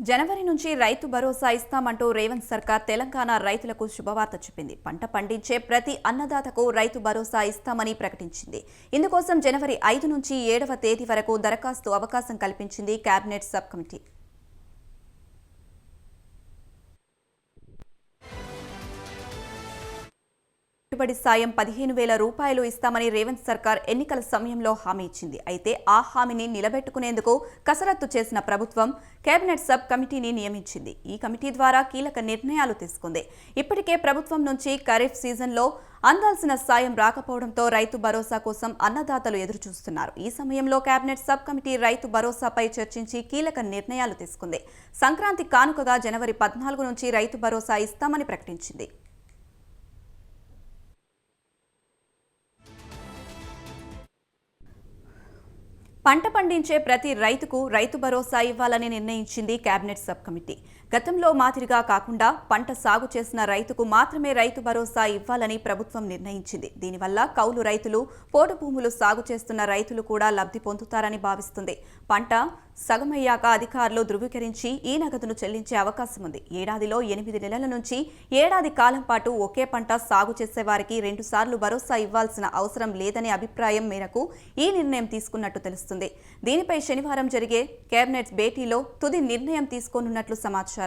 జనవరి నుంచి రైతు భరోసా ఇస్తామంటూ రేవంత్ సర్కార్ తెలంగాణ రైతులకు శుభవార్త చెప్పింది. పంట పండించే ప్రతి అన్నదాతకు రైతు భరోసా ఇస్తామని ప్రకటించింది. ఇందుకోసం జనవరి 5 నుంచి 7వ తేదీ వరకు దరఖాస్తు అవకాశం కల్పించింది కేబినెట్ సబ్ కమిటీ. పెట్టుబడి సాయం 15,000 రూపాయలు ఇస్తామని రేవంత్ సర్కార్ ఎన్నికల సమయంలో హామీ ఇచ్చింది. అయితే ఆ హామీని నిలబెట్టుకునేందుకు కసరత్తు చేసిన ప్రభుత్వం కేబినెట్ సబ్ కమిటీని నియమించింది. ఈ కమిటీ ద్వారా కీలక నిర్ణయాలు తీసుకుంది. ఇప్పటికే ప్రభుత్వం నుంచి ఖరీఫ్ సీజన్లో అందాల్సిన సాయం రాకపోవడంతో రైతు భరోసా కోసం అన్నదాతలు ఎదురుచూస్తున్నారు. ఈ సమయంలో కేబినెట్ సబ్ కమిటీ రైతు భరోసాపై చర్చించి కీలక నిర్ణయాలు తీసుకుంది. సంక్రాంతి కానుకగా జనవరి 14 నుంచి రైతు భరోసా ఇస్తామని ప్రకటించింది. పంట పండించే ప్రతి రైతుకు రైతు భరోసా ఇవ్వాలని నిర్ణయించింది కేబినెట్ సబ్ కమిటీ. గతంలో మాదిరిగా కాకుండా పంట సాగు చేసిన రైతుకు మాత్రమే రైతు భరోసా ఇవ్వాలని ప్రభుత్వం నిర్ణయించింది. దీనివల్ల కౌలు రైతులు, పోడు భూములు సాగు చేస్తున్న రైతులు కూడా లబ్ధి పొందుతారని భావిస్తుంది. పంట సగమయ్యాక అధికారులు ధృవీకరించి ఈ నగదును చెల్లించే అవకాశం ఉంది. ఏడాదిలో 8 నెలల నుంచి ఏడాది కాలం పాటు ఒకే పంట సాగు చేసే వారికి 2 సార్లు భరోసా ఇవ్వాల్సిన అవసరం లేదనే అభిప్రాయం మేరకు ఈ నిర్ణయం తీసుకున్నట్టు తెలుస్తుంది. దీనిపై శనివారం జరిగే కేబినెట్ భేటీలో తుది నిర్ణయం తీసుకోనున్నట్లు సమాచారం.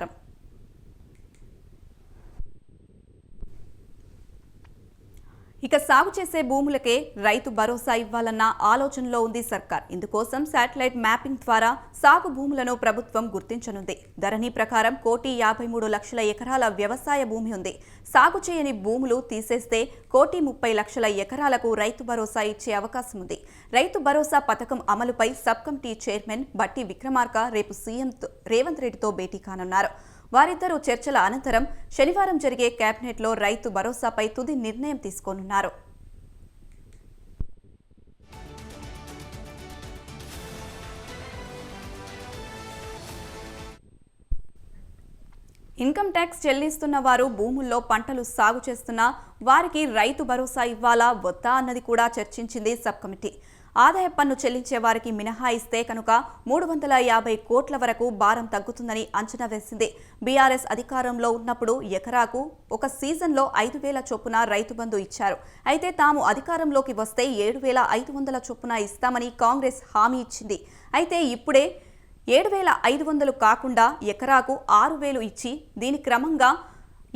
ఇక సాగు చేసే భూములకే రైతు భరోసా ఇవ్వాలన్న ఆలోచనలో ఉంది సర్కార్. ఇందుకోసం శాటిలైట్ మ్యాపింగ్ ద్వారా సాగు భూములను ప్రభుత్వం గుర్తించనుంది. ధరణి ప్రకారం 1,53,00,000 ఎకరాల వ్యవసాయ భూమి ఉంది. సాగు చేయని భూములు తీసేస్తే 1,30,00,000 ఎకరాలకు రైతు భరోసా ఇచ్చే అవకాశం ఉంది. రైతు భరోసా పథకం అమలుపై సబ్ కమిటీ చైర్మన్ బట్టి విక్రమార్క రేపు సీఎం రేవంత్ రెడ్డితో భేటీ కానున్నారు. వారిద్దరూ చర్చల అనంతరం శనివారం జరిగే కేబినెట్లో రైతు భరోసాపై తుది నిర్ణయం తీసుకోనున్నారు. ఇన్కమ్ ట్యాక్స్ చెల్లిస్తున్న వారు భూముల్లో పంటలు సాగు చేస్తున్న వారికి రైతు భరోసా ఇవ్వాలా వద్దా అన్నది కూడా చర్చించింది సబ్ కమిటీ. ఆదాయ పన్ను చెల్లించే వారికి మినహాయిస్తే కనుక 350 కోట్ల వరకు భారం తగ్గుతుందని అంచనా వేసింది. బీఆర్ఎస్ అధికారంలో ఉన్నప్పుడు ఎకరాకు ఒక సీజన్లో 5,000 చొప్పున రైతు బంధు ఇచ్చారు. అయితే తాము అధికారంలోకి వస్తే 7,500 చొప్పున ఇస్తామని కాంగ్రెస్ హామీ ఇచ్చింది. అయితే ఇప్పుడే 7,500 కాకుండా ఎకరాకు 6,000 ఇచ్చి దీని క్రమంగా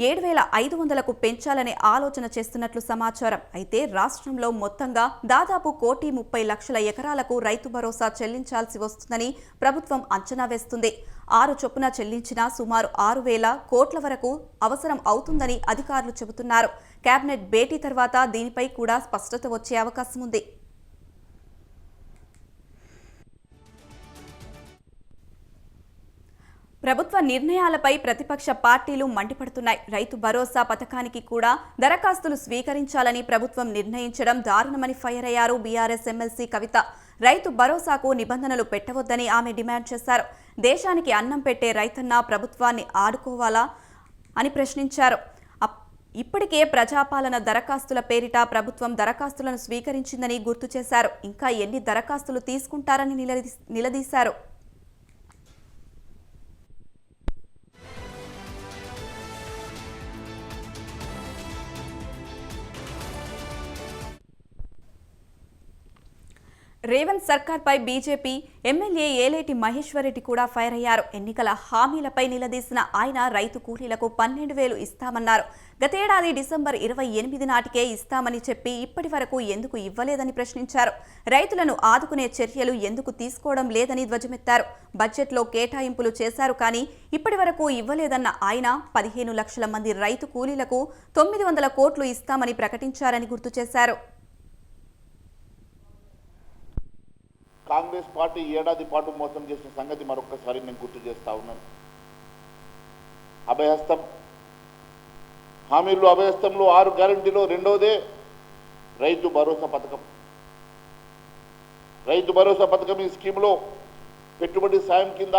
7,500కు పెంచాలనే ఆలోచన చేస్తున్నట్లు సమాచారం. అయితే రాష్ట్రంలో మొత్తంగా దాదాపు 1,30,00,000 ఎకరాలకు రైతు భరోసా చెల్లించాల్సి వస్తుందని ప్రభుత్వం అంచనా వేస్తుంది. 6 చొప్పున చెల్లించినా సుమారు 6,000 కోట్ల వరకు అవసరం అవుతుందని అధికారులు చెబుతున్నారు. కేబినెట్ భేటీ తర్వాత దీనిపై కూడా స్పష్టత వచ్చే అవకాశం ఉంది. ప్రభుత్వ నిర్ణయాలపై ప్రతిపక్ష పార్టీలు మండిపడుతున్నాయి. రైతు భరోసా పథకానికి కూడా దరఖాస్తులు స్వీకరించాలని ప్రభుత్వం నిర్ణయించడం దారుణమని ఫైర్ అయ్యారు బీఆర్ఎస్ ఎమ్మెల్సీ కవిత. రైతు భరోసాకు నిబంధనలు పెట్టవద్దని ఆమె డిమాండ్ చేశారు. దేశానికి అన్నం పెట్టే రైతన్న ప్రభుత్వాన్ని ఆడుకోవాలా అని ప్రశ్నించారు. ఇప్పటికే ప్రజాపాలన దరఖాస్తుల పేరిట ప్రభుత్వం దరఖాస్తులను స్వీకరించిందని గుర్తు చేశారు. ఇంకా ఎన్ని దరఖాస్తులు తీసుకుంటారని నిలదీశారు. రేవంత్ సర్కార్పై బీజేపీ ఎమ్మెల్యే ఏలేటి మహేశ్వరరెడ్డి కూడా ఫైర్ అయ్యారు. ఎన్నికల హామీలపై నిలదీసిన ఆయన రైతు కూలీలకు 12,000 ఇస్తామన్నారు. గతేడాది డిసెంబర్ 28 నాటికే ఇస్తామని చెప్పి ఇప్పటి వరకు ఎందుకు ఇవ్వలేదని ప్రశ్నించారు. రైతులను ఆదుకునే చర్యలు ఎందుకు తీసుకోవడం లేదని ధ్వజమెత్తారు. బడ్జెట్లో కేటాయింపులు చేశారు కానీ ఇప్పటి వరకు ఇవ్వలేదన్న ఆయన 15 లక్షల మంది రైతు కూలీలకు 900 కోట్లు ఇస్తామని ప్రకటించారని గుర్తు చేశారు. కాంగ్రెస్ పార్టీ ఏడాది పాటు మోసం చేసిన సంగతి మరొకసారి నేను గుర్తు చేస్తా ఉన్నాను. అభయహస్తం హామీల్లో అభయహస్తంలో 6 గ్యారెంటీలో రెండోదే రైతు భరోసా పథకం. రైతు భరోసా పథకం ఈ స్కీమ్లో పెట్టుబడి సాయం కింద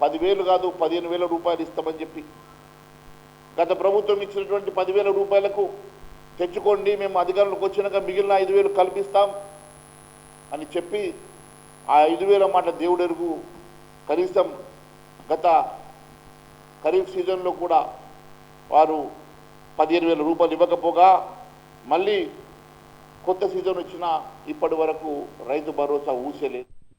10,000 కాదు 15,000 రూపాయలు ఇస్తామని చెప్పి గత ప్రభుత్వం ఇచ్చినటువంటి 10,000 రూపాయలకు తెచ్చుకోండి, మేము అధికారంలోకి వచ్చినాక మిగిలిన 5,000 కల్పిస్తాం అని చెప్పి ఆ 5,000 మాట దేవుడెరుగు కనీసం గత ఖరీఫ్ సీజన్లో కూడా వారు 15,000 రూపాయలు ఇవ్వకపోగా మళ్ళీ కొత్త సీజన్ వచ్చినా ఇప్పటి వరకు రైతు భరోసా ఊసేలేదు.